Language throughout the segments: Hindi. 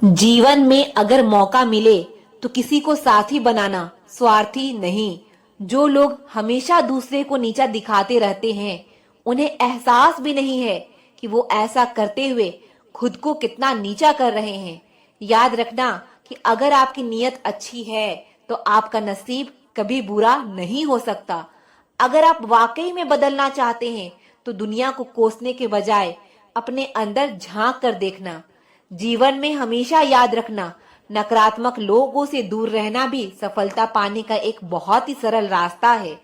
जीवन में अगर मौका मिले तो किसी को साथी बनाना, स्वार्थी नहीं। जो लोग हमेशा दूसरे को नीचा दिखाते रहते हैं, उन्हें एहसास भी नहीं है कि वो ऐसा करते हुए खुद को कितना नीचा कर रहे हैं। याद रखना कि अगर आपकी नीयत अच्छी है तो आपका नसीब कभी बुरा नहीं हो सकता। अगर आप वाकई में बदलना चाहते हैं तो दुनिया को कोसने के बजाय अपने अंदर झांक कर देखना। जीवन में हमेशा याद रखना, नकारात्मक लोगों से दूर रहना भी सफलता पाने का एक बहुत ही सरल रास्ता है।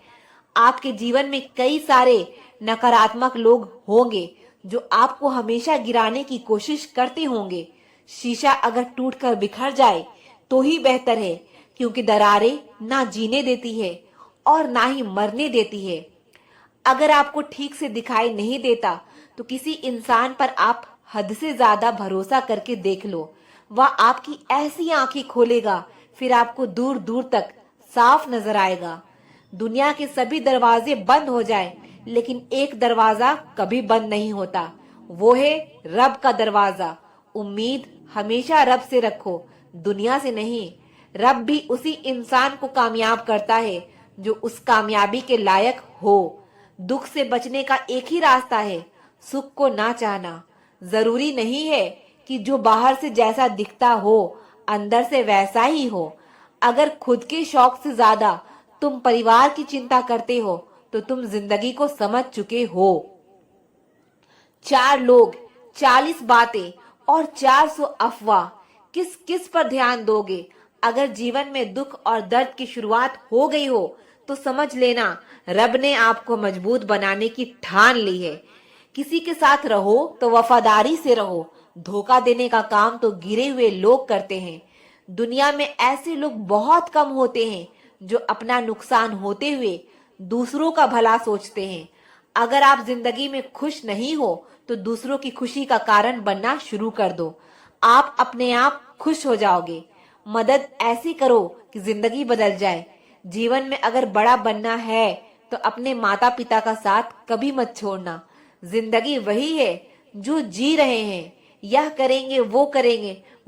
आपके जीवन में कई सारे नकारात्मक लोग होंगे जो आपको हमेशा गिराने की कोशिश करते होंगे। शीशा अगर टूटकर बिखर जाए तो ही बेहतर है, क्योंकि दरारें ना जीने देती है और ना ही मरने देती है। अगर आपको ठीक से दिखाई नहीं देता तो किसी इंसान पर आप हद से ज्यादा भरोसा करके देख लो। वह आपकी ऐसी आंखें खोलेगा, फिर आपको दूर दूर तक साफ नजर आएगा। दुनिया के सभी दरवाजे बंद हो जाए, लेकिन एक दरवाजा कभी बंद नहीं होता, वो है रब का दरवाजा। उम्मीद हमेशा रब से रखो, दुनिया से नहीं। रब भी उसी इंसान को कामयाब करता है जो उस कामयाबी के लायक हो। दुख से बचने का एक ही रास्ता है, सुख को ना चाहना। जरूरी नहीं है कि जो बाहर से जैसा दिखता हो अंदर से वैसा ही हो। अगर खुद के शौक से ज्यादा तुम परिवार की चिंता करते हो तो तुम जिंदगी को समझ चुके हो। 4 लोग, 40 बातें और 400 अफवाह, किस किस पर ध्यान दोगे? अगर जीवन में दुख और दर्द की शुरुआत हो गई हो तो समझ लेना रब ने आपको मजबूत बनाने की ठान ली है। किसी के साथ रहो तो वफादारी से रहो, धोखा देने का काम तो गिरे हुए लोग करते हैं। दुनिया में ऐसे लोग बहुत कम होते हैं जो अपना नुकसान होते हुए दूसरों का भला सोचते हैं। अगर आप जिंदगी में खुश नहीं हो तो दूसरों की खुशी का कारण बनना शुरू कर दो, आप अपने आप खुश हो जाओगे। मदद ऐसी करो कि जिंदगी बदल जाए। जीवन में अगर बड़ा बनना है तो अपने माता पिता का साथ कभी मत छोड़ना। जिंदगी वही है जो जी रहे हैं, यह करेंगे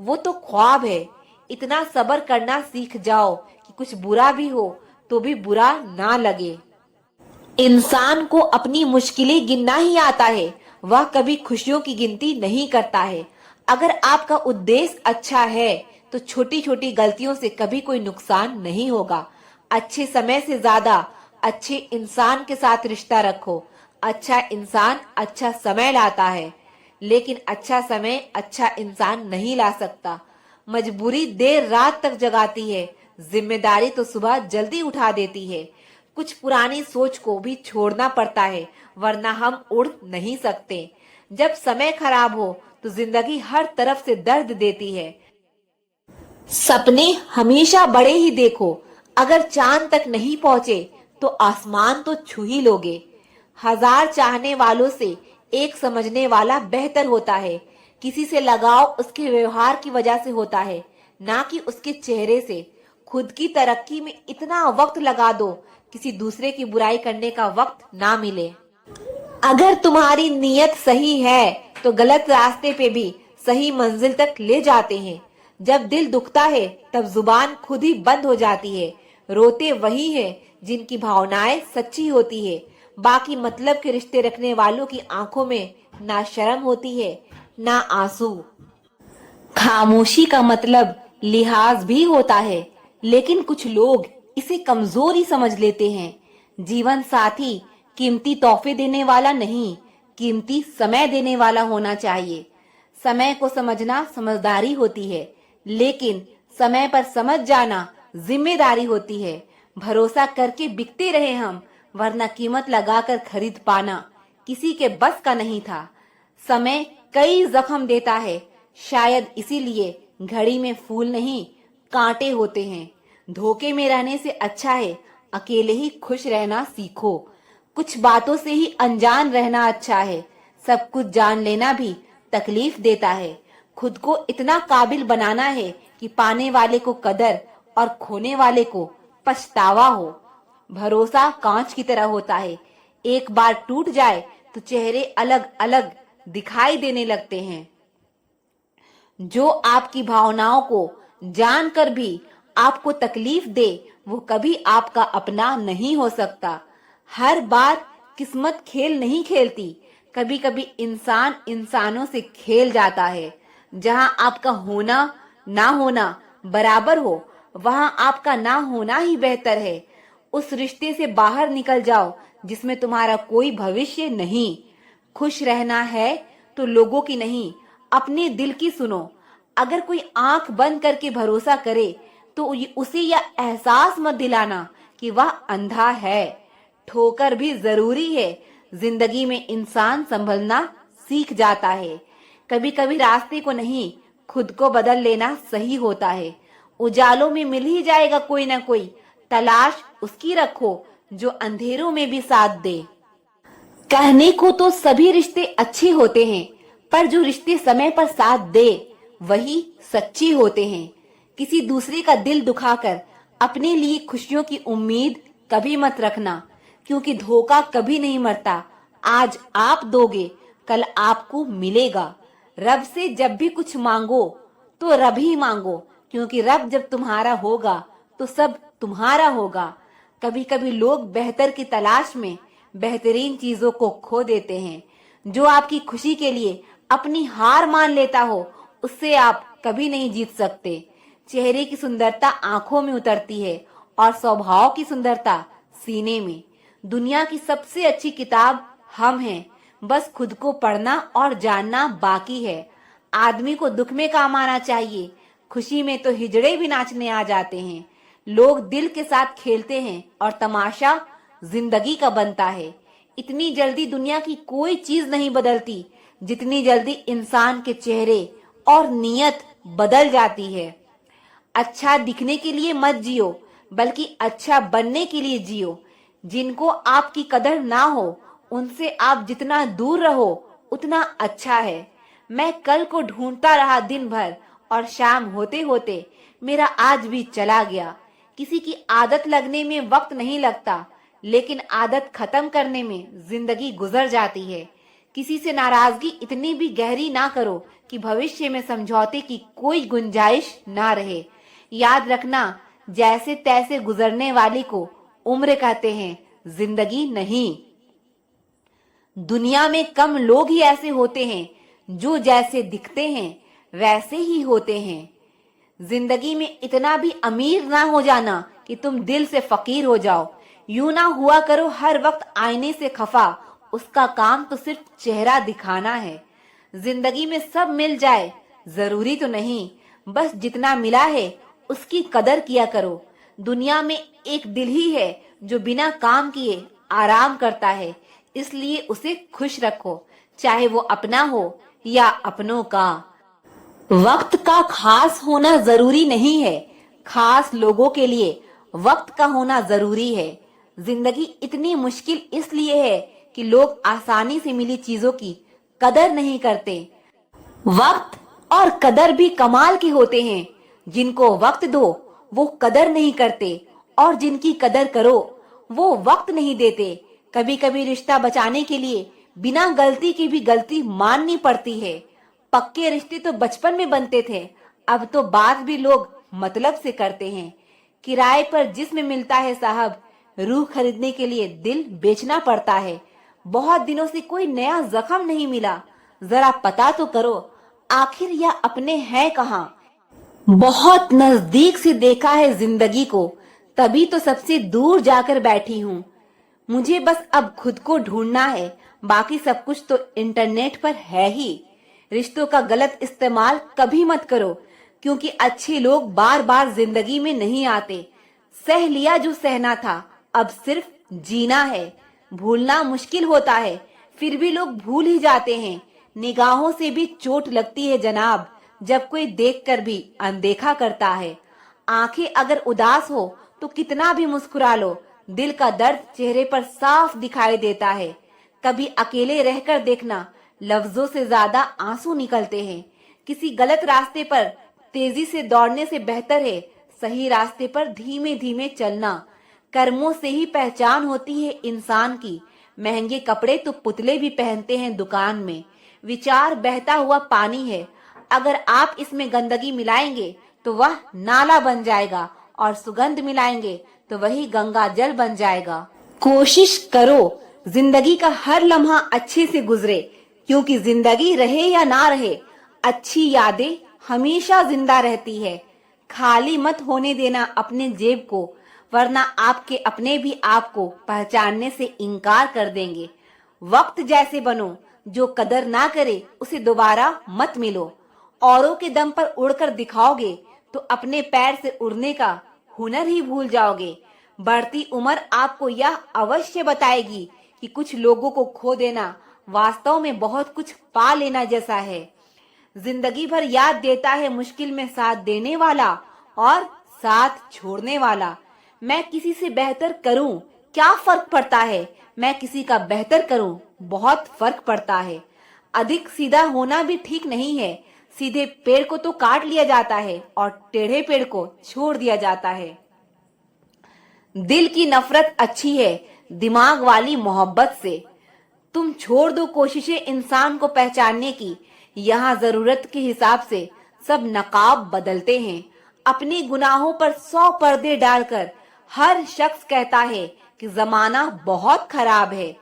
वो तो ख्वाब है। इतना सब्र करना सीख जाओ कि कुछ बुरा भी हो तो भी बुरा ना लगे। इंसान को अपनी मुश्किलें गिनना ही आता है, वह कभी खुशियों की गिनती नहीं करता है। अगर आपका उद्देश्य अच्छा है तो छोटी छोटी गलतियों से कभी कोई नुकसान नहीं होगा। अच्छे समय से ज्यादा अच्छे इंसान के साथ रिश्ता रखो। अच्छा इंसान अच्छा समय लाता है, लेकिन अच्छा समय अच्छा इंसान नहीं ला सकता। मजबूरी देर रात तक जगाती है, जिम्मेदारी तो सुबह जल्दी उठा देती है। कुछ पुरानी सोच को भी छोड़ना पड़ता है, वरना हम उड़ नहीं सकते। जब समय खराब हो तो जिंदगी हर तरफ से दर्द देती है। सपने हमेशा बड़े ही देखो, अगर चांद तक नहीं पहुंचे तो आसमान तो छू ही लोगे। 1000 चाहने वालों से एक समझने वाला बेहतर होता है। किसी से लगाव उसके व्यवहार की वजह से होता है, ना कि उसके चेहरे से। खुद की तरक्की में इतना वक्त लगा दो, किसी दूसरे की बुराई करने का वक्त ना मिले। अगर तुम्हारी नीयत सही है तो गलत रास्ते पे भी सही मंजिल तक ले जाते हैं। जब दिल दुखता है तब जुबान खुद ही बंद हो जाती है। रोते वही हैं जिनकी भावनाएं सच्ची होती है। बाकी मतलब के रिश्ते रखने वालों की आंखों में ना शर्म होती है ना आंसू। खामोशी का मतलब लिहाज भी होता है, लेकिन कुछ लोग इसे कमजोरी समझ लेते हैं। जीवन साथी कीमती तोहफे देने वाला नहीं, कीमती समय देने वाला होना चाहिए। समय को समझना समझदारी होती है, लेकिन समय पर समझ जाना जिम्मेदारी होती है। भरोसा करके बिकते रहे हम, वरना कीमत लगाकर खरीद पाना किसी के बस का नहीं था। समय कई जख्म देता है, शायद इसीलिए घड़ी में फूल नहीं कांटे होते हैं। धोखे में रहने से अच्छा है अकेले ही खुश रहना सीखो। कुछ बातों से ही अनजान रहना अच्छा है, सब कुछ जान लेना भी तकलीफ देता है। खुद को इतना काबिल बनाना है कि पाने वाले को कदर और खोने वाले को पछतावा हो। भरोसा कांच की तरह होता है, एक बार टूट जाए तो चेहरे अलग अलग दिखाई देने लगते हैं। जो आपकी भावनाओं को जानकर भी आपको तकलीफ दे, वो कभी आपका अपना नहीं हो सकता। हर बार किस्मत खेल नहीं खेलती, कभी कभी इंसान इंसानों से खेल जाता है। जहां आपका होना ना होना बराबर हो, वहां आपका ना होना ही बेहतर है। उस रिश्ते से बाहर निकल जाओ जिसमें तुम्हारा कोई भविष्य नहीं। खुश रहना है तो लोगों की नहीं, अपने दिल की सुनो। अगर कोई आंख बंद करके भरोसा करे तो उसे यह एहसास मत दिलाना कि वह अंधा है। ठोकर भी जरूरी है, जिंदगी में इंसान संभलना सीख जाता है। कभी कभी रास्ते को नहीं, खुद को बदल लेना सही होता है। उजालों में मिल ही जाएगा कोई ना कोई, तलाश उसकी रखो जो अंधेरों में भी साथ दे। कहने को तो सभी रिश्ते अच्छे होते हैं, पर जो रिश्ते समय पर साथ दे वही सच्चे होते हैं। किसी दूसरे का दिल दुखाकर अपने लिए खुशियों की उम्मीद कभी मत रखना, क्योंकि धोखा कभी नहीं मरता। आज आप दोगे, कल आपको मिलेगा। रब से जब भी कुछ मांगो तो रब ही मांगो, क्योंकि रब जब तुम्हारा होगा तो सब तुम्हारा होगा। कभी कभी लोग बेहतर की तलाश में बेहतरीन चीजों को खो देते हैं। जो आपकी खुशी के लिए अपनी हार मान लेता हो, उससे आप कभी नहीं जीत सकते। चेहरे की सुंदरता आंखों में उतरती है और स्वभाव की सुंदरता सीने में। दुनिया की सबसे अच्छी किताब हम हैं, बस खुद को पढ़ना और जानना बाकी है। आदमी को दुख में काम आना चाहिए, खुशी में तो हिजड़े भी नाचने आ जाते हैं। लोग दिल के साथ खेलते हैं और तमाशा जिंदगी का बनता है। इतनी जल्दी दुनिया की कोई चीज नहीं बदलती जितनी जल्दी इंसान के चेहरे और नीयत बदल जाती है। अच्छा दिखने के लिए मत जियो, बल्कि अच्छा बनने के लिए जियो। जिनको आपकी कदर ना हो, उनसे आप जितना दूर रहो उतना अच्छा है। मैं कल को ढूंढता रहा दिन भर, और शाम होते होते मेरा आज भी चला गया। किसी की आदत लगने में वक्त नहीं लगता, लेकिन आदत खत्म करने में जिंदगी गुजर जाती है। किसी से नाराजगी इतनी भी गहरी ना करो कि भविष्य में समझौते की कोई गुंजाइश ना रहे। याद रखना, जैसे तैसे गुजरने वाली को उम्र कहते हैं, जिंदगी नहीं। दुनिया में कम लोग ही ऐसे होते हैं जो जैसे दिखते हैं वैसे ही होते हैं। जिंदगी में इतना भी अमीर ना हो जाना कि तुम दिल से फकीर हो जाओ। यूं ना हुआ करो हर वक्त आईने से खफा, उसका काम तो सिर्फ चेहरा दिखाना है। जिंदगी में सब मिल जाए जरूरी तो नहीं, बस जितना मिला है उसकी कदर किया करो। दुनिया में एक दिल ही है जो बिना काम किए आराम करता है, इसलिए उसे खुश रखो, चाहे वो अपना हो या अपनों का। वक्त का खास होना जरूरी नहीं है, खास लोगों के लिए वक्त का होना जरूरी है। जिंदगी इतनी मुश्किल इसलिए है कि लोग आसानी से मिली चीजों की कदर नहीं करते। वक्त और कदर भी कमाल के होते हैं। जिनको वक्त दो वो कदर नहीं करते, और जिनकी कदर करो वो वक्त नहीं देते। कभी कभी रिश्ता बचाने के लिए बिना गलती की भी गलती माननी पड़ती है। पक्के रिश्ते तो बचपन में बनते थे, अब तो बात भी लोग मतलब से करते हैं। किराए पर जिस्म मिलता है साहब, रूह खरीदने के लिए दिल बेचना पड़ता है। बहुत दिनों से कोई नया जख्म नहीं मिला, जरा पता तो करो आखिर यह अपने हैं कहाँ। बहुत नजदीक से देखा है जिंदगी को, तभी तो सबसे दूर जाकर बैठी हूँ। मुझे बस अब खुद को ढूंढना है, बाकी सब कुछ तो इंटरनेट पर है ही। रिश्तों का गलत इस्तेमाल कभी मत करो, क्योंकि अच्छे लोग बार बार जिंदगी में नहीं आते। सह लिया जो सहना था, अब सिर्फ जीना है। भूलना मुश्किल होता है, फिर भी लोग भूल ही जाते हैं। निगाहों से भी चोट लगती है जनाब, जब कोई देखकर भी अनदेखा करता है। आंखें अगर उदास हो तो कितना भी मुस्कुरा लो, दिल का दर्द चेहरे पर साफ दिखाई देता है। कभी अकेले रहकर देखना, लफ्जों से ज्यादा आंसू निकलते हैं। किसी गलत रास्ते पर तेजी से दौड़ने से बेहतर है सही रास्ते पर धीमे धीमे चलना। कर्मों से ही पहचान होती है इंसान की। महंगे कपड़े तो पुतले भी पहनते हैं दुकान में। विचार बहता हुआ पानी है, अगर आप इसमें गंदगी मिलाएंगे तो वह नाला बन जाएगा और सुगंध मिलाएंगे तो वही गंगा जल बन जाएगा। कोशिश करो जिंदगी का हर लम्हा अच्छे से गुजरे, क्योंकि जिंदगी रहे या ना रहे, अच्छी यादें हमेशा जिंदा रहती है। खाली मत होने देना अपने जेब को, वरना आपके अपने भी आपको पहचानने से इनकार कर देंगे। वक्त जैसे बनो, जो कदर ना करे उसे दोबारा मत मिलो। औरों के दम पर उड़कर दिखाओगे तो अपने पैर से उड़ने का हुनर ही भूल जाओगे। बढ़ती उम्र आपको यह अवश्य बताएगी कि कुछ लोगों को खो देना वास्तव में बहुत कुछ पा लेना जैसा है। जिंदगी भर याद देता है मुश्किल में साथ देने वाला और साथ छोड़ने वाला। मैं किसी से बेहतर करूं, क्या फर्क पड़ता है, मैं किसी का बेहतर करूं, बहुत फर्क पड़ता है। अधिक सीधा होना भी ठीक नहीं है। सीधे पेड़ को तो काट लिया जाता है और टेढ़े पेड़ को छोड़ दिया जाता है। दिल की नफरत अच्छी है दिमाग वाली मोहब्बत से। तुम छोड़ दो कोशिशें इंसान को पहचानने की। यहाँ जरूरत के हिसाब से सब नकाब बदलते हैं। अपने गुनाहों पर 100 पर्दे डालकर हर शख्स कहता है कि जमाना बहुत खराब है।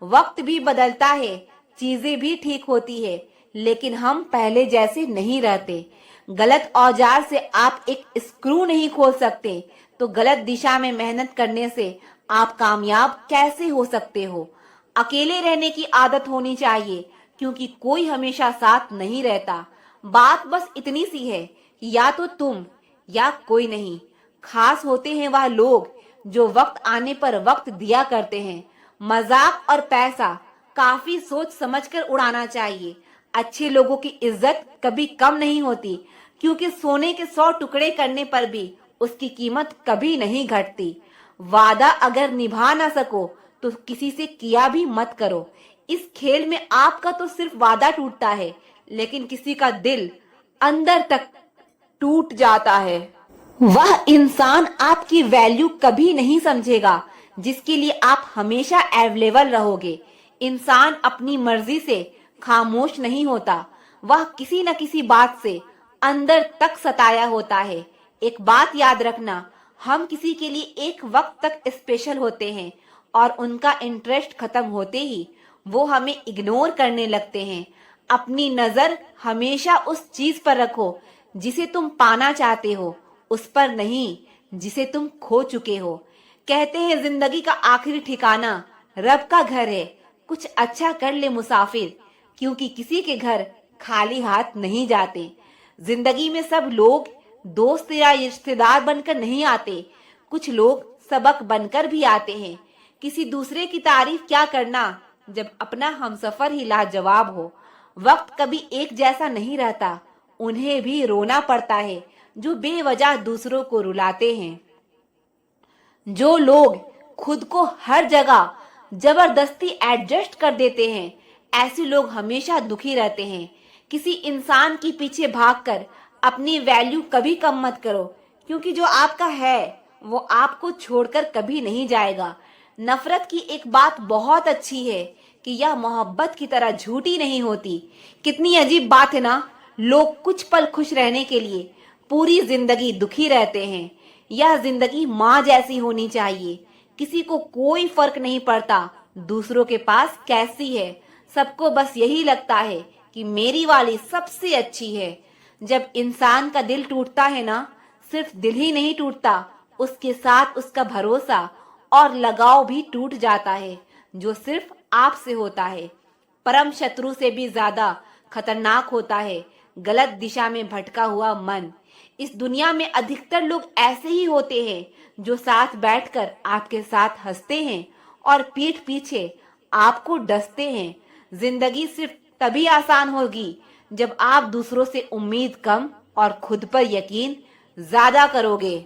वक्त भी बदलता है, चीजें भी ठीक होती है, लेकिन हम पहले जैसे नहीं रहते। गलत औजार से आप एक स्क्रू नहीं खोल सकते, तो गलत दिशा में मेहनत करने से आप कामयाब कैसे हो सकते हो। अकेले रहने की आदत होनी चाहिए, क्योंकि कोई हमेशा साथ नहीं रहता। बात बस इतनी सी है कि या तो तुम या कोई नहीं। खास होते हैं वह लोग जो वक्त आने पर वक्त दिया करते हैं। मजाक और पैसा काफी सोच समझकर उड़ाना चाहिए। अच्छे लोगों की इज्जत कभी कम नहीं होती, क्योंकि सोने के 100 टुकड़े करने पर भी उसकी कीमत कभी नहीं घटती। वादा अगर निभा ना सको तो किसी से किया भी मत करो। इस खेल में आपका तो सिर्फ वादा टूटता है, लेकिन किसी का दिल अंदर तक टूट जाता है। वह इंसान आपकी वैल्यू कभी नहीं समझेगा जिसके लिए आप हमेशा अवेलेबल रहोगे। इंसान अपनी मर्जी से खामोश नहीं होता, वह किसी न किसी बात से अंदर तक सताया होता है। एक बात याद रखना, हम किसी के लिए एक वक्त तक स्पेशल होते हैं और उनका इंटरेस्ट खत्म होते ही वो हमें इग्नोर करने लगते हैं। अपनी नजर हमेशा उस चीज पर रखो जिसे तुम पाना चाहते हो, उस पर नहीं जिसे तुम खो चुके हो। कहते हैं जिंदगी का आखिरी ठिकाना रब का घर है। कुछ अच्छा कर ले मुसाफिर, क्योंकि किसी के घर खाली हाथ नहीं जाते। जिंदगी में सब लोग दोस्त या रिश्तेदार बनकर नहीं आते, कुछ लोग सबक बनकर भी आते हैं। किसी दूसरे की तारीफ क्या करना जब अपना हमसफर ही लाजवाब हो। वक्त कभी एक जैसा नहीं रहता, उन्हें भी रोना पड़ता है जो बेवजह दूसरों को रुलाते हैं। जो लोग खुद को हर जगह जबरदस्ती एडजस्ट कर देते हैं, ऐसे लोग हमेशा दुखी रहते हैं। किसी इंसान के पीछे भागकर अपनी वैल्यू कभी कम मत करो, क्योंकि जो आपका है वो आपको छोड़कर कभी नहीं जाएगा। नफरत की एक बात बहुत अच्छी है कि यह मोहब्बत की तरह झूठी नहीं होती। कितनी अजीब बात है ना, लोग कुछ पल खुश रहने के लिए पूरी जिंदगी दुखी रहते हैं। यह जिंदगी माँ जैसी होनी चाहिए। किसी को कोई फर्क नहीं पड़ता दूसरों के पास कैसी है, सबको बस यही लगता है कि मेरी वाली सबसे अच्छी है। जब इंसान का दिल टूटता है ना, सिर्फ दिल ही नहीं टूटता, उसके साथ उसका भरोसा और लगाव भी टूट जाता है, जो सिर्फ आपसे होता है। परम शत्रु से भी ज्यादा खतरनाक होता है गलत दिशा में भटका हुआ मन। इस दुनिया में अधिकतर लोग ऐसे ही होते हैं जो साथ बैठकर आपके साथ हंसते हैं और पीठ पीछे आपको डसते हैं। जिंदगी सिर्फ तभी आसान होगी जब आप दूसरों से उम्मीद कम और खुद पर यकीन ज्यादा करोगे।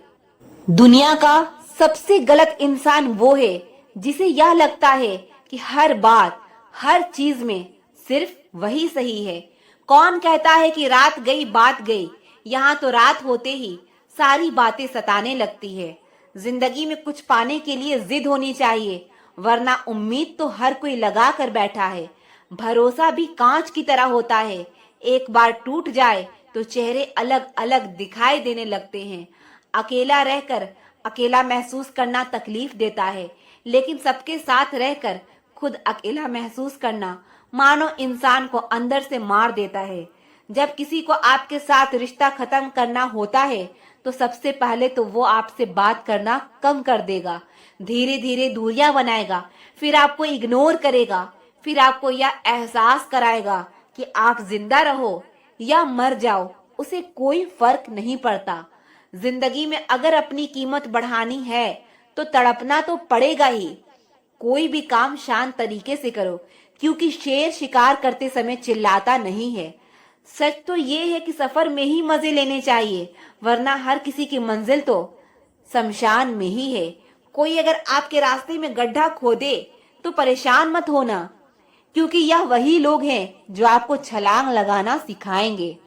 दुनिया का सबसे गलत इंसान वो है जिसे यह लगता है कि हर बात हर चीज में सिर्फ वही सही है। कौन कहता है कि रात गई बात गई, यहाँ तो रात होते ही सारी बातें सताने लगती है। जिंदगी में कुछ पाने के लिए जिद होनी चाहिए, वरना उम्मीद तो हर कोई लगा कर बैठा है। भरोसा भी कांच की तरह होता है, एक बार टूट जाए तो चेहरे अलग अलग दिखाई देने लगते हैं। अकेला रहकर अकेला महसूस करना तकलीफ देता है, लेकिन सबके साथ रहकर खुद अकेला महसूस करना मानो इंसान को अंदर से मार देता है। जब किसी को आपके साथ रिश्ता खत्म करना होता है तो सबसे पहले तो वो आपसे बात करना कम कर देगा, धीरे धीरे दूरियां बनाएगा, फिर आपको इग्नोर करेगा, फिर आपको यह एहसास कराएगा कि आप जिंदा रहो या मर जाओ, उसे कोई फर्क नहीं पड़ता। जिंदगी में अगर अपनी कीमत बढ़ानी है तो तड़पना तो पड़ेगा ही। कोई भी काम शांत तरीके से करो, क्योंकि शेर शिकार करते समय चिल्लाता नहीं है। सच तो ये है कि सफर में ही मजे लेने चाहिए, वरना हर किसी की मंजिल तो शमशान में ही है। कोई अगर आपके रास्ते में गड्ढा खोदे तो परेशान मत होना, क्योंकि यह वही लोग हैं जो आपको छलांग लगाना सिखाएंगे।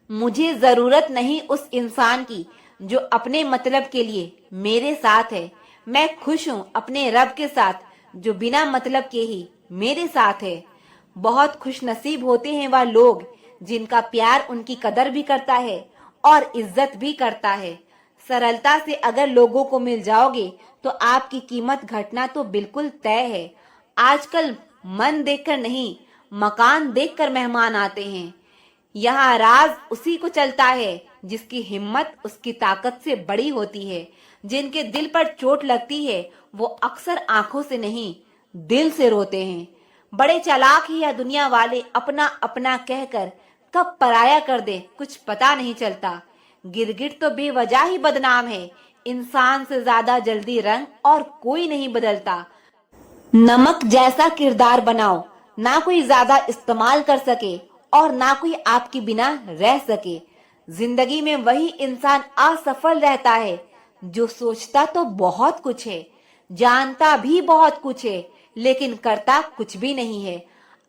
मुझे जरूरत नहीं उस इंसान की जो अपने मतलब के लिए मेरे साथ है। मैं खुश हूँ अपने रब के साथ जो बिना मतलब के ही मेरे साथ है। बहुत खुश नसीब होते हैं वह लोग जिनका प्यार उनकी कदर भी करता है और इज्जत भी करता है। सरलता से अगर लोगों को मिल जाओगे तो आपकी कीमत घटना तो बिल्कुल तय है। आजकल मन देखकर नहीं, मकान देखकर मेहमान आते हैं। यहाँ राज उसी को चलता है जिसकी हिम्मत उसकी ताकत से बड़ी होती है। जिनके दिल पर चोट लगती है वो अक्सर आंखों से नहीं, दिल से रोते हैं। बड़े चालाक ही यह दुनिया वाले अपना अपना कहकर कब पराया कर दे कुछ पता नहीं चलता। गिरगिट तो बेवजह ही बदनाम है। इंसान से ज्यादा जल्दी रंग और कोई नहीं बदलता। नमक जैसा किरदार बनाओ, ना कोई ज्यादा इस्तेमाल कर सके और ना कोई आपके बिना रह सके। जिंदगी में वही इंसान असफल रहता है जो सोचता तो बहुत कुछ है, जानता भी बहुत कुछ है, लेकिन करता कुछ भी नहीं है।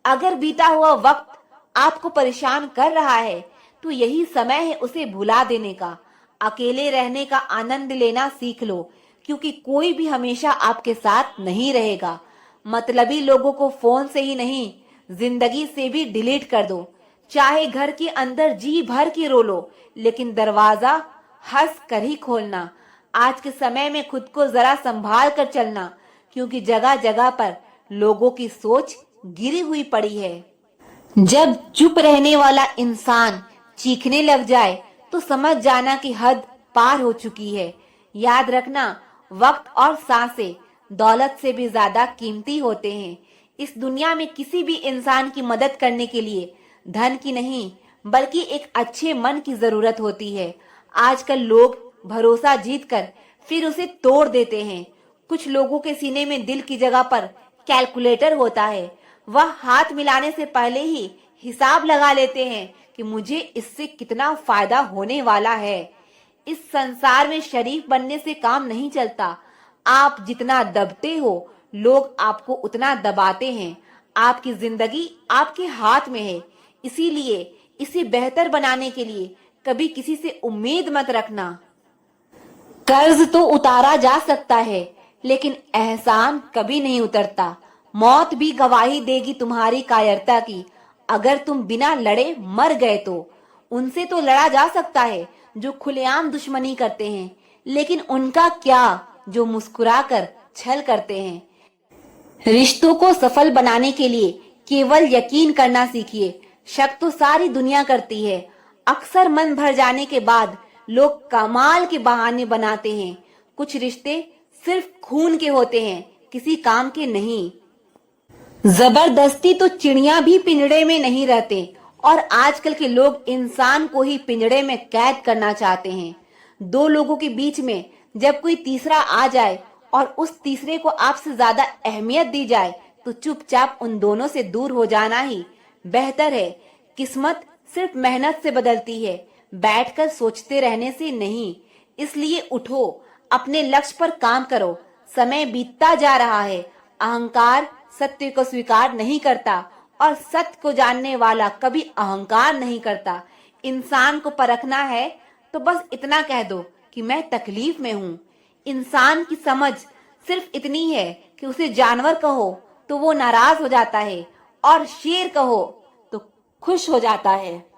अगर बीता हुआ वक्त आपको परेशान कर रहा है तो यही समय है उसे भुला देने का। अकेले रहने का आनंद लेना सीख लो, क्योंकि कोई भी हमेशा आपके साथ नहीं रहेगा। मतलबी लोगों को फोन से ही नहीं, जिंदगी से भी डिलीट कर दो। चाहे घर के अंदर जी भर के रो लो, लेकिन दरवाजा हंस कर ही खोलना। आज के समय में खुद को जरा संभाल कर चलना, क्योंकि जगह जगह पर लोगों की सोच गिरी हुई पड़ी है। जब चुप रहने वाला इंसान चीखने लग जाए तो समझ जाना कि हद पार हो चुकी है। याद रखना, वक्त और सांसें दौलत से भी ज्यादा कीमती होते हैं। इस दुनिया में किसी भी इंसान की मदद करने के लिए धन की नहीं, बल्कि एक अच्छे मन की जरूरत होती है। आजकल लोग भरोसा जीतकर फिर उसे तोड़ देते हैं। कुछ लोगों के सीने में दिल की जगह पर कैलकुलेटर होता है। वह हाथ मिलाने से पहले ही हिसाब लगा लेते हैं कि मुझे इससे कितना फायदा होने वाला है। इस संसार में शरीफ बनने से काम नहीं चलता। आप जितना दबते हो, लोग आपको उतना दबाते हैं। आपकी जिंदगी आपके हाथ में है, इसीलिए इसे बेहतर बनाने के लिए कभी किसी से उम्मीद मत रखना। कर्ज तो उतारा जा सकता है, लेकिन एहसान कभी नहीं उतरता। मौत भी गवाही देगी तुम्हारी कायरता की। अगर तुम बिना लड़े मर गए तो उनसे तो लड़ा जा सकता है जो खुलेआम दुश्मनी करते हैं, लेकिन उनका क्या जो मुस्कुराकर छल करते हैं। रिश्तों को सफल बनाने के लिए केवल यकीन करना सीखिए। शक तो सारी दुनिया करती है। अक्सर मन भर जाने के बाद लोग कमाल के बहाने बनाते हैं। कुछ रिश्ते सिर्फ खून के होते हैं, किसी काम के नहीं। जबरदस्ती तो चिड़िया भी पिंजड़े में नहीं रहते, और आजकल के लोग इंसान को ही पिंजड़े में कैद करना चाहते हैं। दो लोगों के बीच में जब कोई तीसरा आ जाए और उस तीसरे को आपसे ज्यादा अहमियत दी जाए तो चुपचाप उन दोनों से दूर हो जाना ही बेहतर है। किस्मत सिर्फ मेहनत से बदलती है, बैठकर सोचते रहने से नहीं। इसलिए उठो, अपने लक्ष्य पर काम करो। समय बीतता जा रहा है। अहंकार सत्य को स्वीकार नहीं करता, और सत्य को जानने वाला कभी अहंकार नहीं करता। इंसान को परखना है तो बस इतना कह दो कि मैं तकलीफ में हूँ। इंसान की समझ सिर्फ इतनी है कि उसे जानवर कहो तो वो नाराज हो जाता है, और शेर कहो तो खुश हो जाता है।